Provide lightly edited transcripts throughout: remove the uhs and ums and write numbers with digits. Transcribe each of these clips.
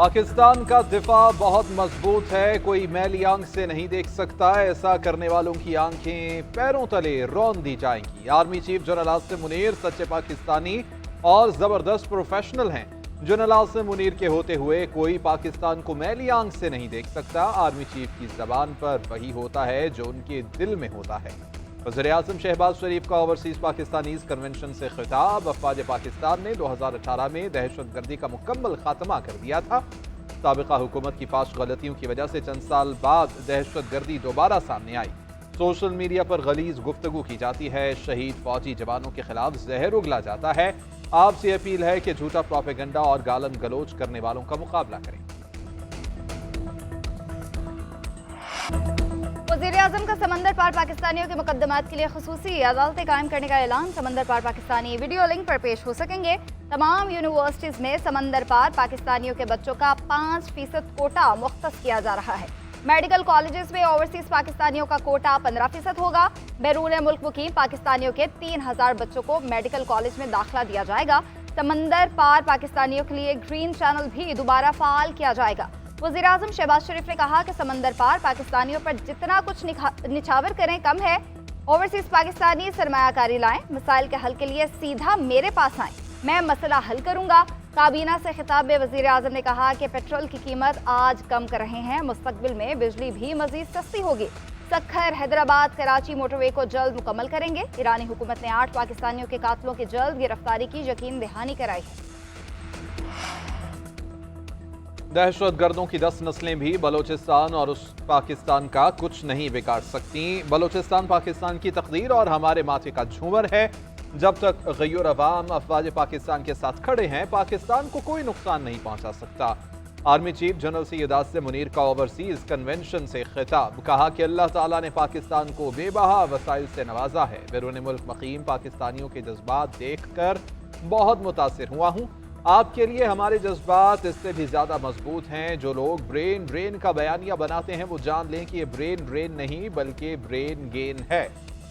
पाकिस्तान का दिफा बहुत मजबूत है, कोई मैली आंख से नहीं देख सकता। ऐसा करने वालों की आंखें पैरों तले रौंद दी जाएंगी। Army chief general Asim Munir सच्चे पाकिस्तानी और जबरदस्त प्रोफेशनल हैं। जनरल आसिम मुनीर के होते हुए कोई पाकिस्तान को मैली आंख से नहीं देख सकता। आर्मी चीफ की जबान पर वही होता है जो उनके दिल में होता है। वज़ीर-ए-आज़म शहबाज शरीफ का ओवरसीज पाकिस्तानीज कन्वेंशन से खिताब। अफवाज पाकिस्तान ने 2018 में दहशतगर्दी का मुकम्मल खात्मा कर दिया था। साबिका हुकूमत की फाश गलतियों की वजह से चंद साल बाद दहशतगर्दी दोबारा सामने आई। सोशल मीडिया पर गलीज गुफ्तगू की जाती है, शहीद फौजी जवानों के खिलाफ जहर उगला जाता है। आपसे अपील है कि झूठा प्रोपेगेंडा और गालन गलोच करने वालों का मुकाबला करें। वज़ीर-ए-आज़म का समंदर पार पाकिस्तानियों के मुकदमात के लिए खुसूसी अदालतें कायम करने का ऐलान। समंदर पार पाकिस्तानी वीडियो लिंक पर पेश हो सकेंगे। तमाम यूनिवर्सिटीज में समंदर पार पाकिस्तानियों के बच्चों का 5% कोटा मुख्तस किया जा रहा है। मेडिकल कॉलेजेस में ओवरसीज पाकिस्तानियों का कोटा 15% होगा। बैरून मुल्क मुकीम पाकिस्तानियों के 3000 बच्चों को मेडिकल कॉलेज में दाखिला दिया जाएगा। समंदर पार पाकिस्तानियों के लिए ग्रीन चैनल भी दोबारा फाल किया जाएगा। वज़ीर-ए-आज़म शहबाज शरीफ ने कहा कि समंदर पार पाकिस्तानियों पर जितना कुछ निछावर करें कम है। ओवरसीज पाकिस्तानी सरमायाकारी लाएं, मसाइल के हल के लिए सीधा मेरे पास आएं, मैं मसला हल करूंगा। काबीना से खिताब में वज़ीर-ए-आज़म ने कहा कि पेट्रोल की कीमत आज कम कर रहे हैं, मुस्तकबिल में बिजली भी मजीद सस्ती होगी। सक्खर हैदराबाद कराची मोटरवे को जल्द मुकम्मल करेंगे। ईरानी हुकूमत ने 8 पाकिस्तानियों के कातलों की जल्द गिरफ्तारी की यकीन दहानी कराई है। दहशतगर्दों की 10 नस्लें भी बलोचिस्तान और उस पाकिस्तान का कुछ नहीं बिगाड़ सकती। बलोचिस्तान पाकिस्तान की तकदीर और हमारे माथे का झूमर है। जब तक गैर अवाम अफवाज पाकिस्तान के साथ खड़े हैं, पाकिस्तान को कोई नुकसान नहीं पहुंचा सकता। Army chief general Syed Asim Munir का ओवरसीज कन्वेंशन से खिताब। कहा कि अल्लाह ताला ने पाकिस्तान को बेबहा वसाइल से नवाजा है। बैरून मुल्क मुकीम पाकिस्तानियों के जज्बात देख कर बहुत मुतासिर हुआ हूँ। आपके लिए हमारे जज्बात इससे भी ज़्यादा मजबूत हैं। जो लोग ब्रेन ड्रेन का बयानिया बनाते हैं वो जान लें कि ये ब्रेन ड्रेन नहीं बल्कि ब्रेन गेन है।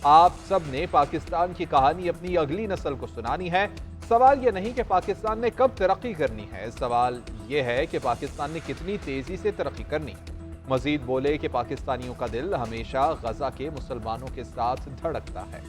आप सब ने पाकिस्तान की कहानी अपनी अगली नस्ल को सुनानी है। सवाल ये नहीं कि पाकिस्तान ने कब तरक्की करनी है, सवाल ये है कि पाकिस्तान ने कितनी तेज़ी से तरक्की करनी है। मजीद बोले कि पाकिस्तानियों का दिल हमेशा गजा के मुसलमानों के साथ धड़कता है।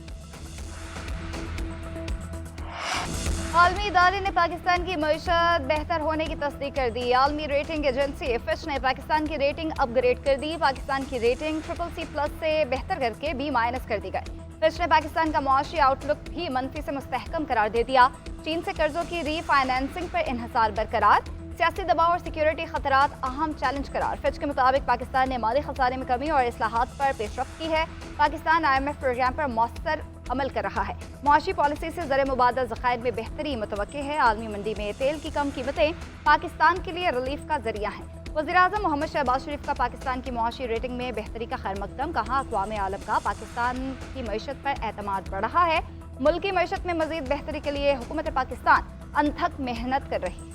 आलमी इदारे ने पाकिस्तान की मईशत बेहतर होने की तस्दीक कर दी। आलमी रेटिंग एजेंसी फिच ने पाकिस्तान की रेटिंग अपग्रेड कर दी। पाकिस्तान की रेटिंग CCC+ से बेहतर करके B- कर दी गई। फिच ने पाकिस्तान का मुआशी आउटलुक भी मनफी से मुस्तहकम करार दे दिया। चीन से कर्जों की रीफाइनेंसिंग पर इन्हिसार बरकरार। सियासी दबाव और सिक्योरिटी खतरात अहम चैलेंज करार। फिच के मुताबिक पाकिस्तान ने माली खसारे में कमी और इस्लाहात पर पेशरफ्त की है। पाकिस्तान IMF प्रोग्राम पर मौसर अमल कर रहा है। मुआशी पॉलिसी से ज़र मुबादला ज़खायर में बेहतरी मुतवक्के है। आलमी मंडी में तेल की कम कीमतें पाकिस्तान के लिए रिलीफ का जरिया हैं। वज़ीर-ए-आज़म मोहम्मद शहबाज शरीफ का पाकिस्तान की मुआशी रेटिंग में बेहतरी का खैर मकदम। कहा अक़वाम आलम का पाकिस्तान की मईशत पर एतमाद बढ़ रहा है। मुल्क की मईशत में मज़ीद बेहतरी के लिए हुकूमत पाकिस्तान अनथक मेहनत कर रही है।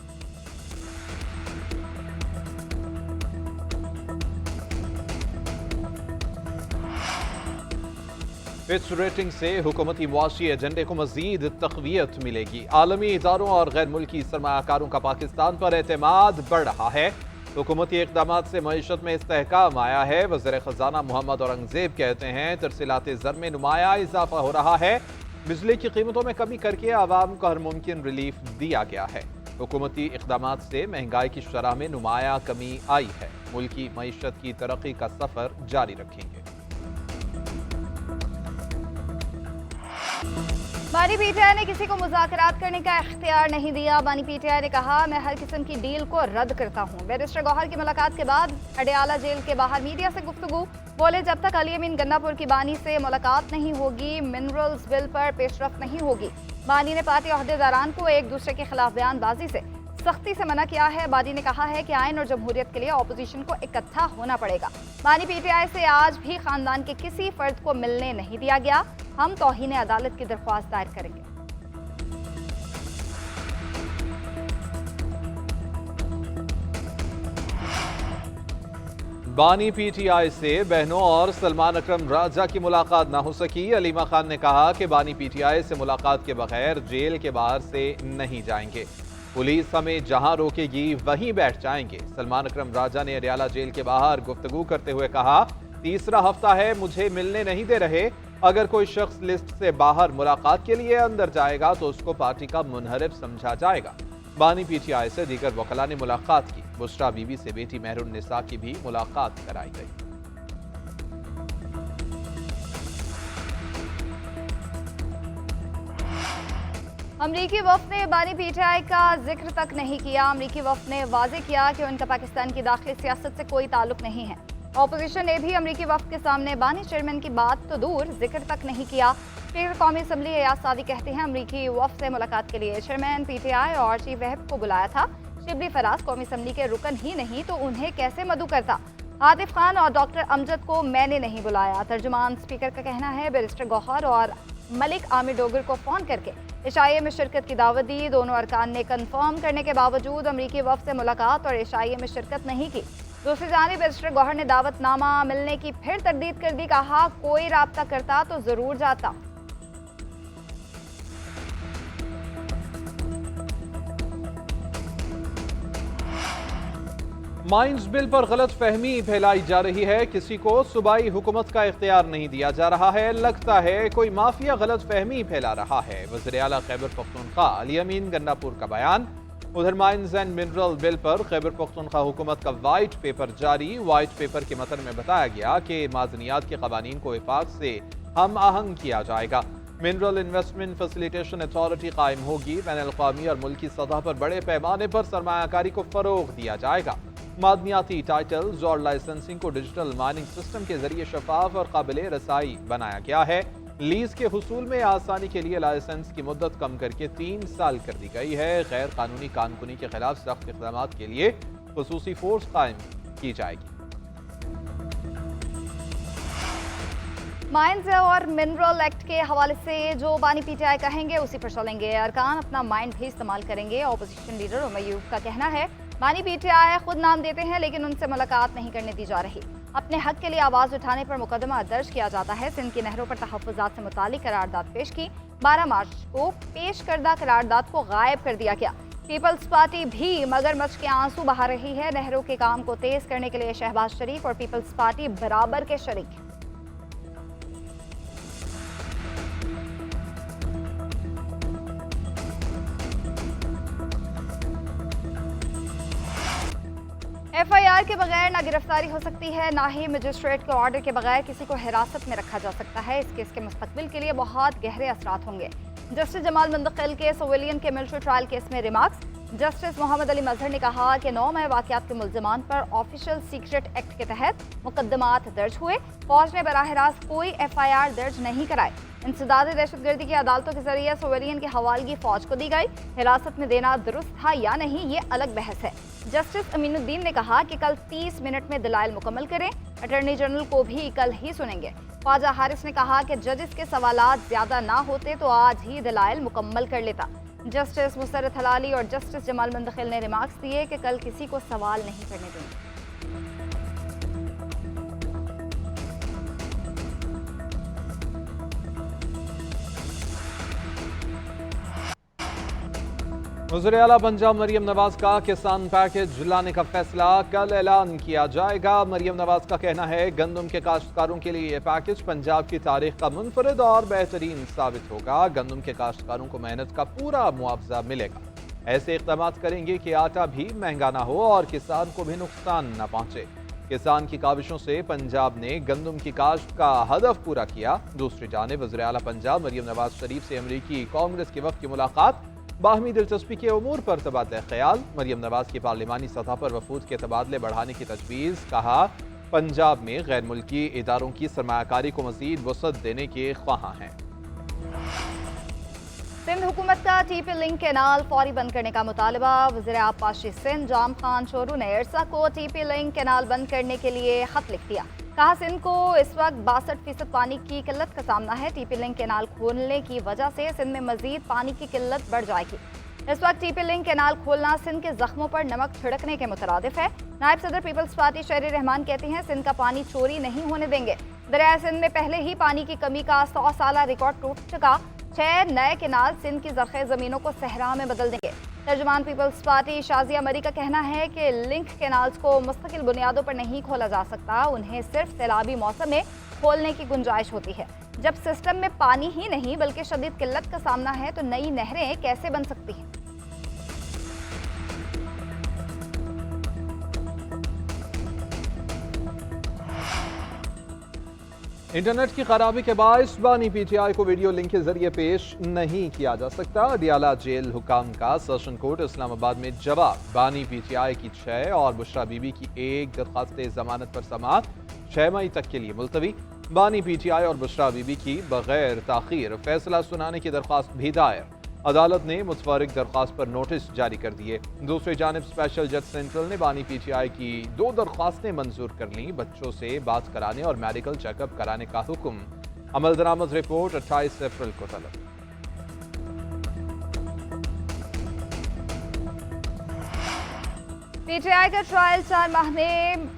फिच रेटिंग से हुकूमती मुआशी एजेंडे को मजीद तक़वियत मिलेगी। आलमी इदारों और गैर मुल्की सरमायाकारों का पाकिस्तान पर एतमाद बढ़ रहा है। हुकूमती इक़दाम से मईशत में इस्तेहकाम आया है। वज़ीर ख़जाना मोहम्मद औरंगज़ेब कहते हैं तरसीलात ज़र में नुमाया इजाफा हो रहा है। बिजली की कीमतों में कमी करके आवाम को हर मुमकिन रिलीफ दिया गया है। हुकूमती इक़दाम से महंगाई की शरह में नुमाया कमी आई है। मुल्की मईशत की तरक्की का सफ़र जारी रखेंगे। बानी पीटीआई ने किसी को मुज़ाकरात करने का इख्तियार नहीं दिया। बानी पीटीआई ने कहा मैं हर किस्म की डील को रद्द करता हूँ। बैरिस्टर गौहर की मुलाकात के बाद अडयाला जेल के बाहर मीडिया से गुफ्तगू। बोले जब तक अली अमीन गन्नापुर की बानी से मुलाकात नहीं होगी मिनरल्स बिल पर पेशरफ्त नहीं होगी। बानी ने पार्टी अहदेदारान को एक दूसरे के खिलाफ बयानबाजी से सख्ती से मना किया है। बानी ने कहा है कि आइन और जमहूरियत के लिए अपोजिशन को इकट्ठा होना पड़ेगा। बानी पीटीआई से आज भी खानदान के किसी फर्द को मिलने नहीं दिया गया। हम तौहीन अदालत की दरख्वास्त दायर करेंगे। बानी पीटीआई से बहनों और सलमान अकरम राजा की मुलाकात ना हो सकी। अलीमा खान ने कहा कि बानी पीटीआई से मुलाकात के बगैर जेल के बाहर से नहीं जाएंगे। पुलिस हमें जहां रोकेगी वहीं बैठ जाएंगे। सलमान अकरम राजा ने अडयाला जेल के बाहर गुफ्तगू करते हुए कहा, तीसरा हफ्ता है, मुझे मिलने नहीं दे रहे। अगर कोई शख्स लिस्ट से बाहर मुलाकात के लिए अंदर जाएगा तो उसको पार्टी का मुनहरिफ समझा जाएगा। बानी पीटीआई से दीगर वकला ने मुलाकात की। बुशरा बीबी से बेटी मेहरुन निसा की भी मुलाकात कराई गई। अमरीकी वफ़द ने बानी पीटीआई का जिक्र तक नहीं किया। अमरीकी वफ़द ने वाज़ेह किया कि उनका पाकिस्तान की दाखिली सियासत से कोई ताल्लुक नहीं है। ऑपोजिशन ने भी अमरीकी वफ़द के सामने बानी चेयरमैन की बात तो दूर, जिक्र तक नहीं किया। स्पीकर कौमी असम्बली एयाज सादी कहते हैं, अमरीकी वफ़द से मुलाकात के लिए चेयरमैन पीटीआई और चीफ व्हिप को बुलाया था। शिबली फराज कौमी असम्बली के रुकन ही नहीं तो उन्हें कैसे मदऊ करता। आतिफ खान और डॉक्टर अमजद को मैंने नहीं बुलाया। तर्जुमान स्पीकर का कहना है, बैरिस्टर गौहर और मलिक आमिर डोगर को फ़ोन करके इशाइये में शिरकत की दावत दी। दोनों अरकान ने कन्फर्म करने के बावजूद अमरीकी वफ़द से मुलाकात और इशाइये में शिरकत नहीं की। दूसरी जानिब बैरिस्टर गौहर ने दावतनामा मिलने की फिर तरदीद कर दी। कहा, कोई राब्ता करता तो ज़रूर जाता। माइंस बिल पर गलत फहमी फैलाई जा रही है। किसी को सूबाई हुकूमत का इख्तियार नहीं दिया जा रहा है। लगता है कोई माफिया गलत फहमी फैला रहा है। वज़ीर आला खैबर पख्तूनख्वा अली अमीन गन्नापुर का बयान। उधर माइंस एंड मिनरल बिल पर खैबर पख्तूनख्वा हुकूमत का वाइट पेपर जारी। वाइट पेपर के मतन में बताया गया कि मादनियात के कवानीन को वफाक से हम आहंग किया जाएगा। मिनरल इन्वेस्टमेंट फैसिलिटेशन अथॉरिटी कायम होगी। बैन अल-अक़वामी और मुल्की सतह पर बड़े पैमाने पर सरमायाकारी को फरोग दिया जाएगा। मादनियाती टाइटल्स और लाइसेंसिंग को डिजिटल माइनिंग सिस्टम के जरिए शफाफ और काबिल रसाई बनाया गया है। लीज के हुसूल में आसानी के लिए लाइसेंस की मुद्दत कम करके 3 साल कर दी गई है। गैर कानूनी कानूनी के खिलाफ सख्त इक़दाम के लिए खुसूसी फोर्स कायम की जाएगी। माइंस और मिनरल एक्ट के हवाले से जो बानी पीटीआई कहेंगे उसी पर चलेंगे। अरकान अपना माइंड भी इस्तेमाल करेंगे। ऑपोजिशन लीडर उमर यूब का कहना है, बानी पीटीआई खुद नाम देते हैं लेकिन उनसे मुलाकात नहीं करने दी जा रही। अपने हक के लिए आवाज़ उठाने पर मुकदमा दर्ज किया जाता है। सिंध की नहरों पर तहफ़्फ़ुज़ात से मुतालिक करारदाद पेश की। 12 मार्च को पेश करदा करारदाद को गायब कर दिया गया। पीपल्स पार्टी भी मगरमच्छ के आंसू बहा रही है। नहरों के काम को तेज करने के लिए शहबाज शरीफ और पीपल्स पार्टी बराबर के शरीक। FIR के बगैर ना गिरफ्तारी हो सकती है, ना ही मजिस्ट्रेट के ऑर्डर के बगैर किसी को हिरासत में रखा जा सकता है। इस केस के मुस्तकबिल के लिए बहुत गहरे असरात होंगे। जस्टिस जमाल मुंतकिल के सिविलियन के मिलिट्री ट्रायल केस में रिमार्क्स। जस्टिस मोहम्मद अली मजहर ने कहा कि 9 मई वाक़यात के मुल्ज़िमान पर ऑफिशियल सीक्रेट एक्ट के तहत मुकदमात दर्ज हुए। फौज ने बराह रास्त कोई FIR दर्ज नहीं कराए। इंसदाद दहशतगर्दी की अदालतों के जरिए सिविलियन की हवालगी फौज को दी गई। हिरासत में देना दुरुस्त था या नहीं, ये अलग बहस है। जस्टिस अमीनुद्दीन ने कहा कि कल 30 मिनट में दलाइल मुकम्मल करें। अटॉर्नी जनरल को भी कल ही सुनेंगे। ख्वाजा हारिस ने कहा कि जजेस के सवालात ज्यादा ना होते तो आज ही दलाइल मुकम्मल कर लेता। जस्टिस मुसर्रत हलाली और जस्टिस जमाल मुंतकिल ने रिमार्क्स दिए कि कल किसी को सवाल नहीं करने देंगे। वज़ीर आला पंजाब मरियम नवाज का किसान पैकेज लाने का फैसला कल ऐलान किया जाएगा। मरियम नवाज का कहना है, गंदम के काश्तकारों के लिए यह पैकेज पंजाब की तारीख का मुनफरिद और बेहतरीन साबित होगा। गंदम के काश्तकारों को मेहनत का पूरा मुआवजा मिलेगा। ऐसे इक़दाम करेंगे कि आटा भी महंगा ना हो और किसान को भी नुकसान न पहुंचे। किसान की काविशों से पंजाब ने गंदम की काश्त का हदफ पूरा किया। दूसरी जानिब वज़ीर आला पंजाब मरियम नवाज शरीफ से अमरीकी कांग्रेस के वक्त की मुलाकात, बाहमी दिलचस्पी के उमूर पर तबादला ख्याल। मरियम नवाज की पार्लिमानी सतह पर वफूद के तबादले बढ़ाने की तजवीज़। कहा, पंजाब में गैर मुल्की इदारों की सरमायाकारी को मज़ीद वसअत देने के ख्वाहां हैं। सिंध हुकूमत का TP लिंक कैनाल फौरी बंद करने का मुतालबा। वज़ीर आब पाशी सिंध जाम खान चोरू ने इरसा को TP लिंक कैनाल बंद करने के लिए खत लिख दिया। कहा, सिंध को इस वक्त 62% पानी की किल्लत का सामना है। TP लिंक कैनाल खोलने की वजह से सिंध में मजीद पानी की किल्लत बढ़ जाएगी। इस वक्त TP लिंक कैनाल खोलना सिंध के जख्मों पर नमक छिड़कने के मुतरादिफ है। नायब सदर पीपल्स पार्टी शहरी रहमान कहते हैं, सिंध का पानी चोरी नहीं होने देंगे। दरिया सिंध में पहले ही पानी की कमी का 100 साला रिकॉर्ड टूट चुका। 6 नए केनाल सिंध की ज़रख़ेज़ ज़मीनों को सहरा में बदल देंगे। तर्जुमान पीपल्स पार्टी शाजिया मरी का कहना है कि लिंक केनाल्स को मुस्तकिल बुनियादों पर नहीं खोला जा सकता, उन्हें सिर्फ सैलाबी मौसम में खोलने की गुंजाइश होती है। जब सिस्टम में पानी ही नहीं बल्कि शदीद किल्लत का सामना है तो नई नहरें कैसे बन सकती हैं? इंटरनेट की खराबी के बायस बानी पीटीआई को वीडियो लिंक के जरिए पेश नहीं किया जा सकता। अडियाला जेल हुकाम का सेशन कोर्ट इस्लामाबाद में जवाब। बानी पीटीआई की 6 और बुशरा बीबी की 1 दरख्वास्त जमानत पर समाअत 6 मई तक के लिए मुलतवी। बानी पीटीआई और बुशरा बीबी की बगैर ताखीर फैसला सुनाने की दरख्वास्त भी दायर। अदालत ने मुतफर्रिक दरख्वास्त पर नोटिस जारी कर दिए। दूसरी जानिब स्पेशल जज सेंट्रल ने बानी पीटीआई की 2 दरख्वास्तें मंजूर कर लीं। बच्चों से बात कराने और मेडिकल चेकअप कराने का हुक्म। अमल दरामद रिपोर्ट 28 अप्रैल को तलब। पीटीआई का ट्रायल 4 माह में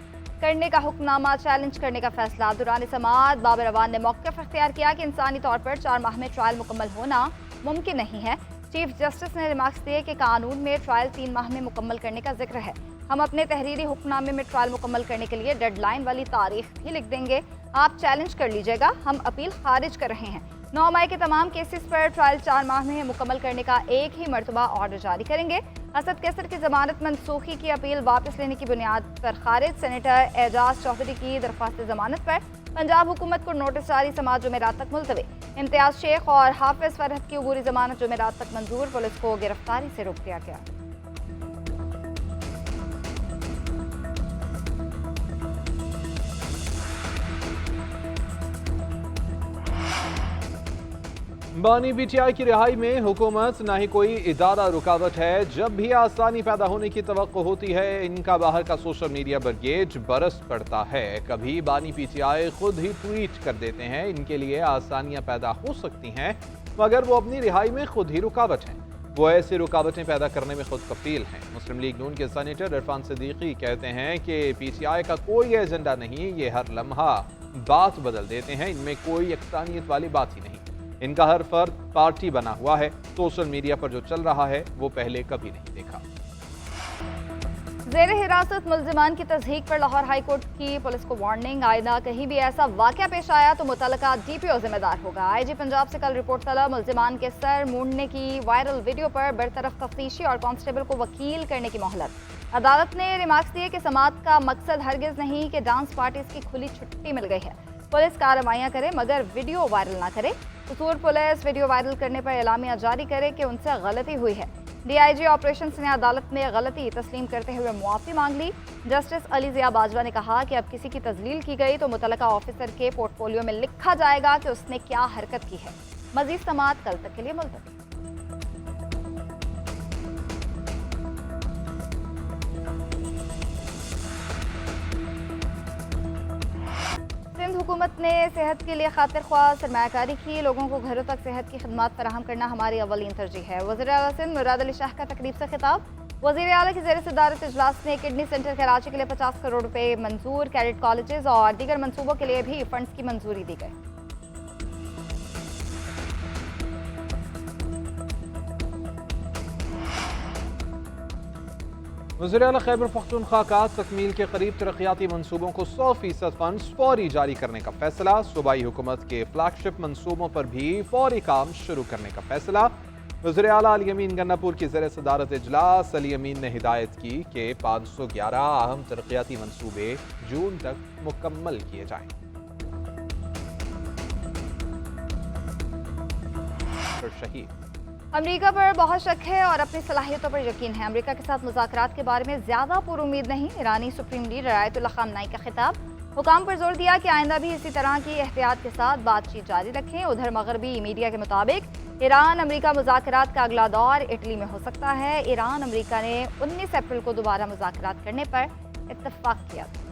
करने का हुक्मनामा चैलेंज करने का फैसला। दुरान समाअत बाबर अवान ने मौक़िफ़ इख्तियार किया कि इंसानी तौर पर 4 माह में ट्रायल मुकम्मल होना मुमकिन नहीं है। चीफ जस्टिस ने रिमार्क्स दिए कि कानून में ट्रायल 3 माह में मुकम्मल करने का जिक्र है। हम अपने तहरीरी हुक्मनामे में ट्रायल मुकम्मल करने के लिए डेडलाइन वाली तारीख भी लिख देंगे। आप चैलेंज कर लीजिएगा, हम अपील खारिज कर रहे हैं। 9 मई के तमाम केसेस पर ट्रायल 4 माह में मुकम्मल करने का एक ही मरतबा ऑर्डर जारी करेंगे। असद कैसर की जमानत मनसूखी की अपील वापस लेने की बुनियाद पर खारिज। सेनेटर एजाज चौधरी की दरख्वास्त जमानत पर पंजाब हुकूमत को नोटिस जारी, समाअत जुमेरात तक मुलतवी। इम्तियाज शेख और हाफिज फरहत की अबूरी जमानत जुमेरात तक मंजूर, पुलिस को गिरफ्तारी से रोक दिया गया। बानी पीटीआई की रिहाई में हुकूमत ना ही कोई इदारा रुकावट है। जब भी आसानी पैदा होने की तवक्को होती है इनका बाहर का सोशल मीडिया ब्रिगेड बरस पड़ता है। कभी बानी पीटीआई खुद ही ट्वीट कर देते हैं इनके लिए आसानियां पैदा हो सकती हैं, मगर वो अपनी रिहाई में खुद ही रुकावट हैं। वो ऐसी रुकावटें पैदा करने में खुद कफील हैं। मुस्लिम लीग नून के सेनेटर इरफान सिद्दीकी कहते हैं कि पीटीआई का कोई एजेंडा नहीं, ये हर लम्हा बात बदल देते हैं, इनमें कोई यकसानियत वाली बात ही नहीं। इनका हर फर्द पार्टी बना हुआ है। सोशल मीडिया पर जो चल रहा है वो पहले कभी नहीं देखा। ज़ेर हिरासत मुल्जिमान की तस्दीक पर लाहौर हाई कोर्ट की पुलिस को वार्निंग। आइंदा कहीं भी ऐसा वाक़या पेश आया तो मुतल्लिका DPO जिम्मेदार होगा। IG पंजाब से कल रिपोर्ट तलब। मुल्जिमान के सर मूंडने की वायरल वीडियो पर बरतरफ तफ्तीशी और कांस्टेबल को वकील करने की मोहलत। अदालत ने रिमार्क्स दिए कि समाअत का मकसद हरगिज़ नहीं कि डांस पार्टीज की खुली छुट्टी मिल गई है। पुलिस कार्रवाइयाँ करे मगर वीडियो वायरल ना करे। कसूर पुलिस वीडियो वायरल करने पर एलामिया जारी करे कि उनसे गलती हुई है। DIG ऑपरेशंस ने अदालत में गलती तस्लीम करते हुए मुआफ़ी मांग ली। जस्टिस अली ज़िया बाजवा ने कहा कि अब किसी की तजलील की गई तो मुतल्लिका ऑफिसर के पोर्टफोलियो में लिखा जाएगा कि उसने क्या हरकत की है। मज़ीद समाअत कल तक के लिए मुलतवी। सिंध हुकूमत ने सेहत के लिए खातिर ख्वाह सरमायाकारी की। लोगों को घरों तक सेहत की खदमात फराहम करना हमारी अवलीन तरजीह है। वज़ीर आला सिंध मुराद अली शाह का तकरीब से खिताब। वज़ीर आला की ज़ेर सदारत इजलास में किडनी सेंटर कराची के लिए 50 करोड़ रुपए मंजूर। कैडेट कॉलेजेस और दीगर मनसूबों के लिए भी फंड्स की मंजूरी दी गई। वज़ीर आला खैबर पख्तूनख्वा का तकमील के करीब तरक्याती मनसूबों को 100% फंड्स फौरी जारी करने का फैसला। सूबाई हुकूमत के फ्लैगशिप मनसूबों पर भी फौरी काम शुरू करने का फैसला। वज़ीर आला अली अमीन गन्नापुर की ज़ेर सदारत इजलास। अली अमीन ने हिदायत की कि 511 अहम तरक्याती मनसूबे जून तक मुकम्मल किए जाएं। शहीद अमेरिका पर बहुत शक है और अपनी सलाहियतों पर यकीन है। अमेरिका के साथ मुज़ाकरात के बारे में ज़्यादा पुरुमीद नहीं। ईरानी सुप्रीम लीडर आयतुल्लाह ख़ामनेई का खिताब। हुकाम पर जोर दिया कि आइंदा भी इसी तरह की एहतियात के साथ बातचीत जारी रखें। उधर मगरबी मीडिया के मुताबिक ईरान अमेरिका मुज़ाकरात का अगला दौर इटली में हो सकता है। ईरान अमेरिका ने 19 अप्रैल को दोबारा मुज़ाकरात करने पर इत्तफ़ाक़ किया था।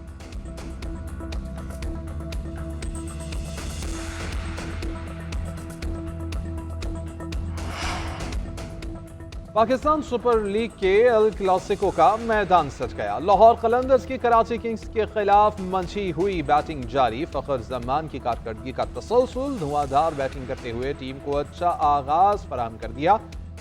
पाकिस्तान सुपर लीग के अल क्लासिको का मैदान सज गया। लाहौर कलंदर्स की कराची किंग्स के खिलाफ मंची हुई बैटिंग जारी। फखर जमान की कारकर्दगी का तसलसल धुआंधार बैटिंग करते हुए टीम को अच्छा आगाज फराहम कर दिया।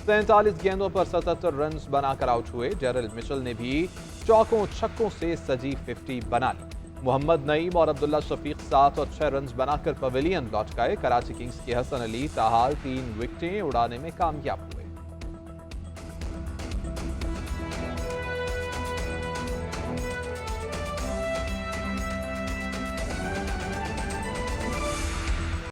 43 गेंदों पर 77 रन बनाकर आउट हुए। जेरल मिशेल ने भी चौकों छक्कों से सजी 50 बना ली। मोहम्मद नईम और अब्दुल्ला शफीक 7 और 6 रन बनाकर पवेलियन लौट गए। कराची किंग्स के हसन अली ताहाल 3 विकेटें उड़ाने में कामयाब हुए।